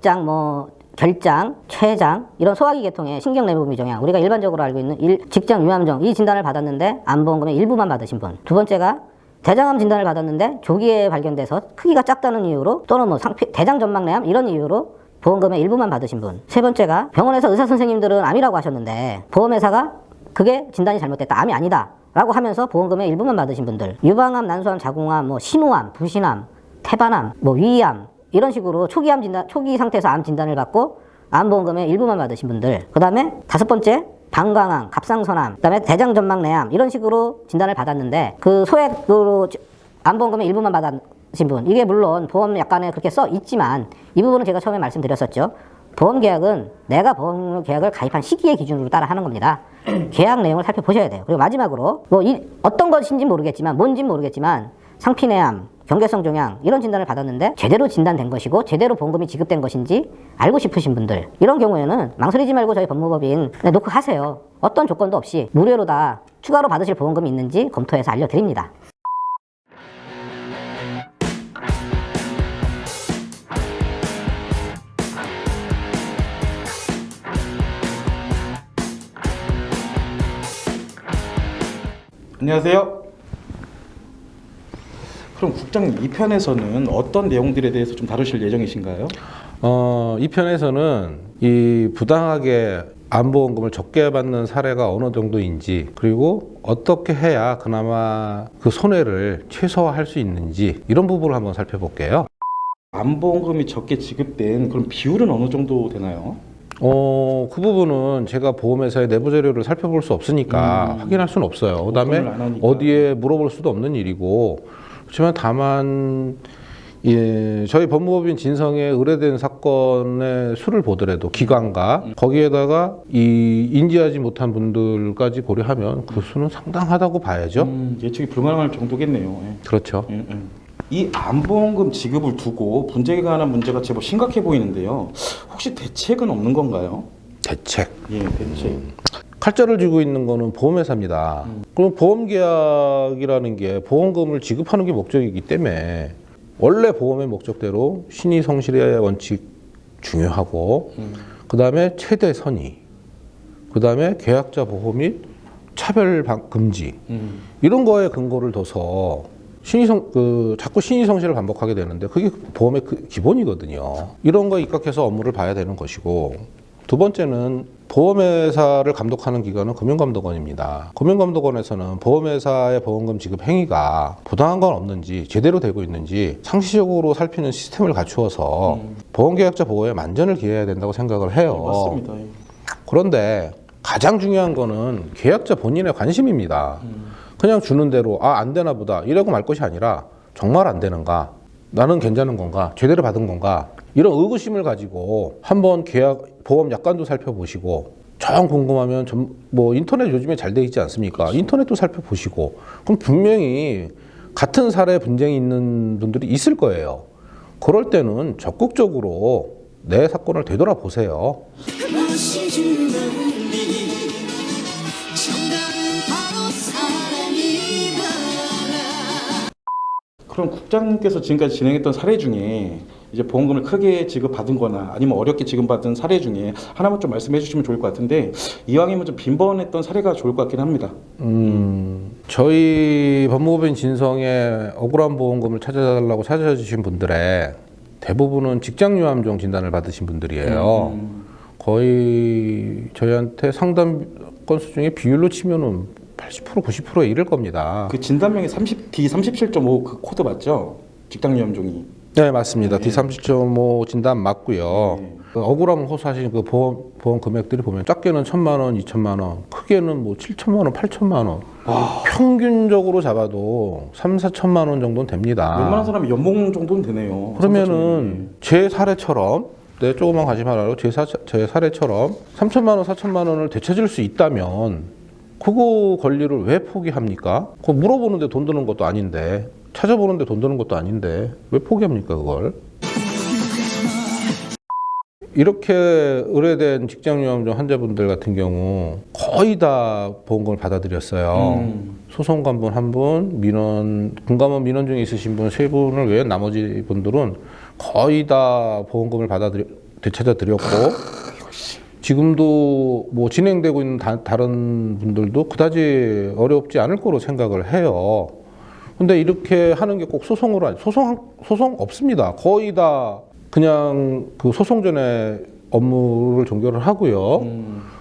직장, 뭐 결장, 췌장 이런 소화기 계통의 신경내부미 종양, 우리가 일반적으로 알고 있는 직장 유암종, 이 진단을 받았는데 암보험금의 일부만 받으신 분. 두 번째가 대장암 진단을 받았는데 조기에 발견돼서 크기가 작다는 이유로, 또는 뭐 대장 전막내암 이런 이유로 보험금의 일부만 받으신 분. 세 번째가 병원에서 의사 선생님들은 암이라고 하셨는데 보험회사가 그게 진단이 잘못됐다, 암이 아니다 라고 하면서 보험금의 일부만 받으신 분들. 유방암, 난소암, 자궁암, 뭐 신우암, 부신암, 태반암, 뭐 위암 이런 식으로 초기암 진단, 초기 상태에서 암 진단을 받고 암보험금의 일부만 받으신 분들. 그 다음에 다섯 번째, 방광암, 갑상선암, 그 다음에 대장전막내암 이런 식으로 진단을 받았는데 그 소액으로 암보험금의 일부만 받으신 분. 이게 물론 보험 약관에 그렇게 써 있지만 이 부분은 제가 처음에 말씀드렸었죠. 보험계약은 내가 보험계약을 가입한 시기의 기준으로 따라 하는 겁니다. 계약 내용을 살펴보셔야 돼요. 그리고 마지막으로 뭐 어떤 것인지 모르겠지만, 뭔진 모르겠지만 상피내암, 경계성 종양 이런 진단을 받았는데 제대로 진단된 것이고 제대로 보험금이 지급된 것인지 알고 싶으신 분들, 이런 경우에는 망설이지 말고 저희 법무법인 노크하세요. 어떤 조건도 없이 무료로 다 추가로 받으실 보험금이 있는지 검토해서 알려드립니다. 안녕하세요. 그럼 국장님, 이 편에서는 어떤 내용들에 대해서 좀 다루실 예정이신가요? 이 편에서는 이 부당하게 암보험금을 적게 받는 사례가 어느 정도인지, 그리고 어떻게 해야 그나마 그 손해를 최소화할 수 있는지, 이런 부분을 한번 살펴볼게요. 암보험금이 적게 지급된 그런 비율은 어느 정도 되나요? 그 부분은 제가 보험회사의 내부 자료를 살펴볼 수 없으니까 확인할 수는 없어요. 그다음에 어디에 물어볼 수도 없는 일이고, 그렇지만 다만 저희 법무법인 진성에 의뢰된 사건의 수를 보더라도 기관과 거기에다가 이 인지하지 못한 분들까지 고려하면 그 수는 상당하다고 봐야죠. 예측이 불가능할 정도겠네요. 예. 그렇죠. 이 암보험금 지급을 두고 분쟁에 관한 문제가 제법 심각해 보이는데요. 혹시 대책은 없는 건가요? 대책. 예, 대책. 칼자를 쥐고 있는 거는 보험회사입니다. 그럼 보험계약이라는 게 보험금을 지급하는 게 목적이기 때문에 원래 보험의 목적대로 신의 성실의 원칙 중요하고, 그 다음에 최대 선의, 그 다음에 계약자 보호 및 차별 금지, 이런 거에 근거를 둬서 자꾸 신의 성실을 반복하게 되는데 그게 보험의 기본이거든요. 이런 거에 입각해서 업무를 봐야 되는 것이고, 두 번째는 보험회사를 감독하는 기관은 금융감독원입니다. 금융감독원에서는 보험회사의 보험금 지급 행위가 부당한 건 없는지, 제대로 되고 있는지 상시적으로 살피는 시스템을 갖추어서 보험계약자 보호에 만전을 기해야 된다고 생각을 해요. 네, 맞습니다. 예. 그런데 가장 중요한 거는 계약자 본인의 관심입니다. 그냥 주는 대로 안 되나 보다 이러고 말 것이 아니라, 정말 안 되는가? 나는 괜찮은 건가? 제대로 받은 건가? 이런 의구심을 가지고 한번 보험 약관도 살펴보시고, 정 궁금하면 뭐 인터넷 요즘에 잘 돼 있지 않습니까? 그렇죠. 인터넷도 살펴보시고, 그럼 분명히 같은 사례 분쟁이 있는 분들이 있을 거예요. 그럴 때는 적극적으로 내 사건을 되돌아보세요. 그럼 국장님께서 지금까지 진행했던 사례 중에 이제 보험금을 크게 지급받은 거나 아니면 어렵게 지급받은 사례 중에 하나만 좀 말씀해 주시면 좋을 것 같은데, 이왕이면 좀 빈번했던 사례가 좋을 것 같긴 합니다. 저희 법무법인 진성에 억울한 보험금을 찾아달라고 찾아주신 분들의 대부분은 직장유암종 진단을 받으신 분들이에요. 거의 저희한테 상담 건수 중에 비율로 치면은 80%, 90%에 이를 겁니다. 그 진단명이 D37.5 그 코드 맞죠? 직장유암종이. 네, 맞습니다. 네. D37.5 진단 맞고요. 네. 억울함을 호소하신 그 보험 금액들이 보면 작게는 1,000만 원, 2,000만 원, 크게는 뭐 7,000만 원, 8,000만 원. 평균적으로 잡아도 3, 4천만 원 정도는 됩니다. 웬만한 사람이 연봉 정도는 되네요. 그러면은 제 사례처럼, 조금만 가지 말아요. 제 사례처럼 3천만 원, 4천만 원을 되찾을 수 있다면 그거 권리를 왜 포기합니까? 그거 물어보는데 돈 드는 것도 아닌데, 찾아보는데 돈 드는 것도 아닌데 왜 포기합니까, 그걸? 이렇게 의뢰된 직장유암종 환자분들 같은 경우 거의 다 보험금을 받아들였어요. 소송관분 1분, 금감원 민원 중에 있으신 분 3분을 외에 나머지 분들은 거의 다 보험금을 되찾아 드렸고 지금도 뭐 진행되고 있는 다른 분들도 그다지 어렵지 않을 거로 생각을 해요. 근데 이렇게 하는 게 꼭 소송으로 소송 없습니다. 거의 다 그냥 그 소송 전에 업무를 종결을 하고요.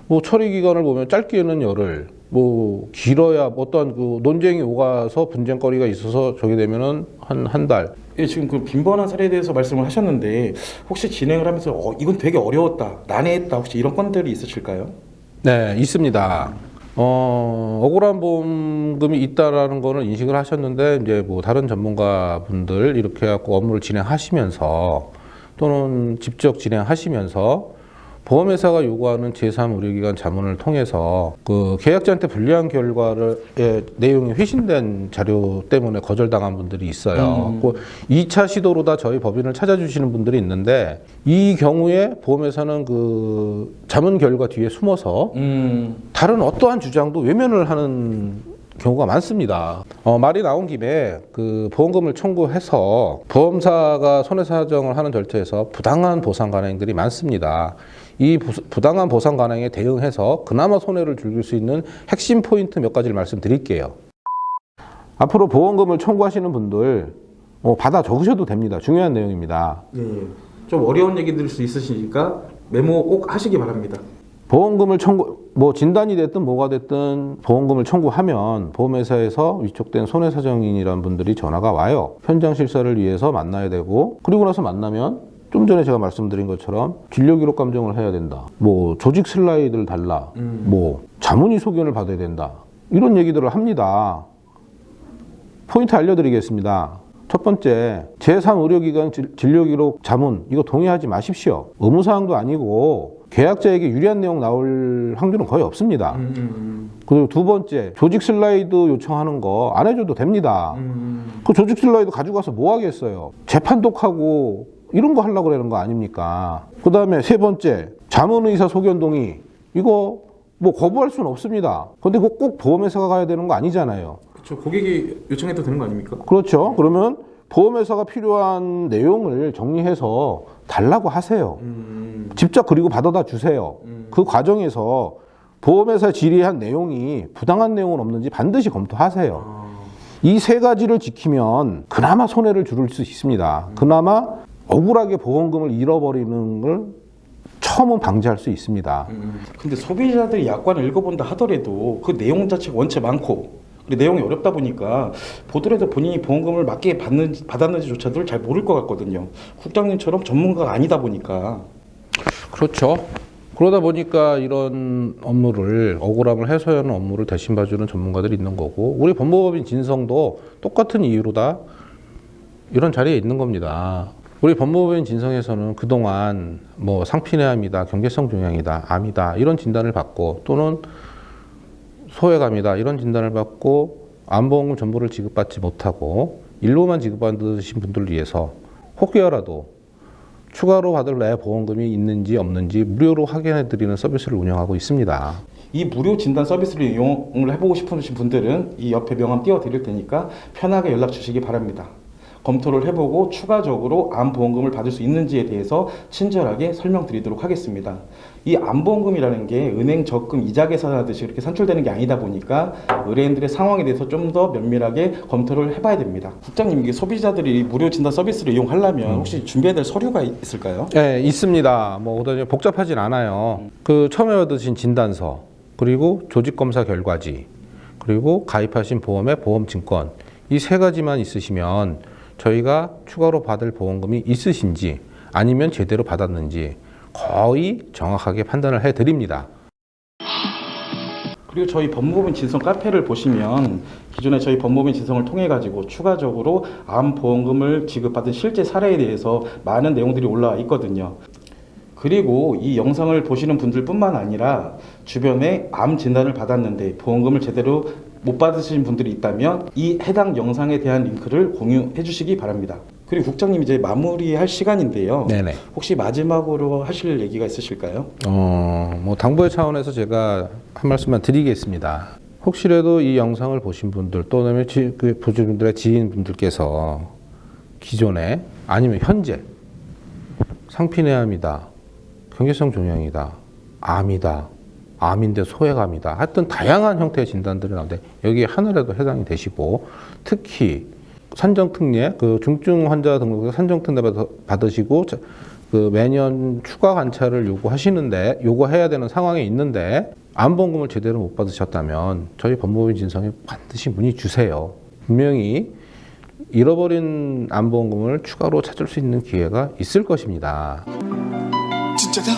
뭐 처리 기간을 보면 짧게는 열흘, 뭐 길어야 어떤 그 논쟁이 오가서 분쟁거리가 있어서 저게 되면은 한 달. 예, 지금 그 빈번한 사례에 대해서 말씀을 하셨는데 혹시 진행을 하면서 이건 되게 어려웠다, 난해했다 혹시 이런 건들이 있으실까요? 네, 있습니다. 억울한 보험금이 있다라는 거는 인식을 하셨는데 이제 뭐 다른 전문가분들 이렇게 해갖고 업무를 진행하시면서 또는 직접 진행하시면서 보험회사가 요구하는 제3의료기관 자문을 통해서 그 계약자한테 불리한 결과의 내용이 회신된 자료 때문에 거절당한 분들이 있어요. 그 2차 시도로 다 저희 법인을 찾아주시는 분들이 있는데 이 경우에 보험회사는 그 자문 결과 뒤에 숨어서 다른 어떠한 주장도 외면을 하는 경우가 많습니다. 말이 나온 김에 그 보험금을 청구해서 보험사가 손해사정을 하는 절차에서 부당한 보상 관행들이 많습니다. 이 부당한 보상 관행에 대응해서 그나마 손해를 줄일 수 있는 핵심 포인트 몇 가지를 말씀드릴게요. 앞으로 보험금을 청구하시는 분들 받아 적으셔도 됩니다. 중요한 내용입니다. 네, 좀 어려운 얘기들 수 있으시니까 메모 꼭 하시기 바랍니다. 보험금을 뭐 진단이 됐든 뭐가 됐든 보험금을 청구하면 보험회사에서 위촉된 손해사정인이라는 분들이 전화가 와요. 현장 실사를 위해서 만나야 되고 그리고 나서 만나면 좀 전에 제가 말씀드린 것처럼 진료기록 감정을 해야 된다. 뭐 조직 슬라이드를 달라. 뭐 자문의 소견을 받아야 된다. 이런 얘기들을 합니다. 포인트 알려드리겠습니다. 첫 번째, 제3의료기관 진료기록 자문 이거 동의하지 마십시오. 의무사항도 아니고 계약자에게 유리한 내용 나올 확률은 거의 없습니다. 그리고 두 번째, 조직 슬라이드 요청하는 거 안 해줘도 됩니다. 그 조직 슬라이드 가지고 가서 뭐 하겠어요? 재판 독하고 이런 거 하려고 그러는 거 아닙니까? 그 다음에 세 번째, 자문의사 소견 동의 이거 뭐 거부할 수는 없습니다. 근데 그거 꼭 보험회사가 가야 되는 거 아니잖아요. 그렇죠. 고객이 요청해도 되는 거 아닙니까? 그렇죠. 그러면 보험회사가 필요한 내용을 정리해서 달라고 하세요. 직접 그리고 받아다 주세요. 그 과정에서 보험회사 질의한 내용이 부당한 내용은 없는지 반드시 검토하세요. 이 세 가지를 지키면 그나마 손해를 줄일 수 있습니다. 그나마 억울하게 보험금을 잃어버리는 걸 처음은 방지할 수 있습니다. 근데 소비자들이 약관을 읽어본다 하더라도 그 내용 자체가 원체 많고 그리고 내용이 어렵다 보니까 보더라도 본인이 보험금을 맞게 받았는지조차도 잘 모를 것 같거든요. 국장님처럼 전문가가 아니다 보니까. 그렇죠. 그러다 보니까 이런 업무를 억울함을 해소하는 업무를 대신 봐주는 전문가들이 있는 거고 우리 법무법인 진성도 똑같은 이유로 다 이런 자리에 있는 겁니다. 우리 법무법인 진성에서는 그동안 뭐 상피내암이다, 경계성 종양이다, 암이다 이런 진단을 받고 또는 소외감이다 이런 진단을 받고 암보험금 전부를 지급받지 못하고 일부만 지급받으신 분들을 위해서 혹여라도 추가로 받을 내 보험금이 있는지 없는지 무료로 확인해드리는 서비스를 운영하고 있습니다. 이 무료 진단 서비스를 이용을 해보고 싶으신 분들은 이 옆에 명함 띄워드릴 테니까 편하게 연락 주시기 바랍니다. 검토를 해보고 추가적으로 암보험금을 받을 수 있는지에 대해서 친절하게 설명드리도록 하겠습니다. 이 암보험금이라는 게 은행 적금 이자 계산하듯이 그렇게 산출되는 게 아니다 보니까 의뢰인들의 상황에 대해서 좀 더 면밀하게 검토를 해봐야 됩니다. 국장님, 이게 소비자들이 무료 진단 서비스를 이용하려면 혹시 준비해야 될 서류가 있을까요? 네, 있습니다. 뭐 복잡하진 않아요. 그 처음에 받으신 진단서, 그리고 조직검사 결과지, 그리고 가입하신 보험의 보험증권 이 세 가지만 있으시면 저희가 추가로 받을 보험금이 있으신지 아니면 제대로 받았는지 거의 정확하게 판단을 해드립니다. 그리고 저희 법무법인 진성 카페를 보시면 기존에 저희 법무법인 진성을 통해 가지고 추가적으로 암 보험금을 지급받은 실제 사례에 대해서 많은 내용들이 올라와 있거든요. 그리고 이 영상을 보시는 분들뿐만 아니라 주변에 암 진단을 받았는데 보험금을 제대로 못 받으신 분들이 있다면 이 해당 영상에 대한 링크를 공유해 주시기 바랍니다. 그리고 국장님 이제 마무리할 시간인데요. 네네. 혹시 마지막으로 하실 얘기가 있으실까요? 뭐 당부의 차원에서 제가 한 말씀만 드리겠습니다. 혹시라도 이 영상을 보신 분들 또는 그 보조분들의 지인분들께서 기존에 아니면 현재 상피내암이다, 경계성 종양이다, 암이다, 암인데 소외감이다. 하여튼 다양한 형태의 진단들이 나오는데 여기에 하나라도 해당이 되시고 특히 산정특례, 그 중증 환자 등록에서 산정특례 받으시고 그 매년 추가 관찰을 요구해야 되는 상황에 있는데 암보험금을 제대로 못 받으셨다면 저희 법무법인 진성에 반드시 문의 주세요. 분명히 잃어버린 암보험금을 추가로 찾을 수 있는 기회가 있을 것입니다. 진짜다?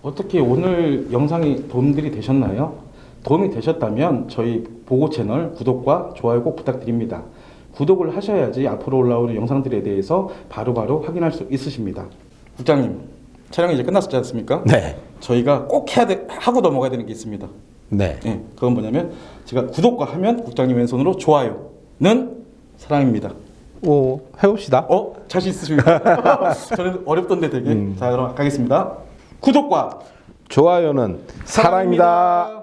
어떻게 오늘 영상이 도움들이 되셨나요? 도움이 되셨다면 저희 보고 채널 구독과 좋아요 꼭 부탁드립니다. 구독을 하셔야지 앞으로 올라오는 영상들에 대해서 바로바로 확인할 수 있으십니다. 국장님, 촬영이 이제 끝났지 않습니까? 네. 저희가 꼭 하고 넘어가야 되는 게 있습니다. 네. 네, 그건 뭐냐면 제가 구독과 하면 국장님 왼손으로 좋아요는 사랑입니다. 오, 해봅시다. 자신 있으십니까? 저는 어렵던데 되게. 자, 그럼 가겠습니다. 구독과 좋아요는 사랑입니다.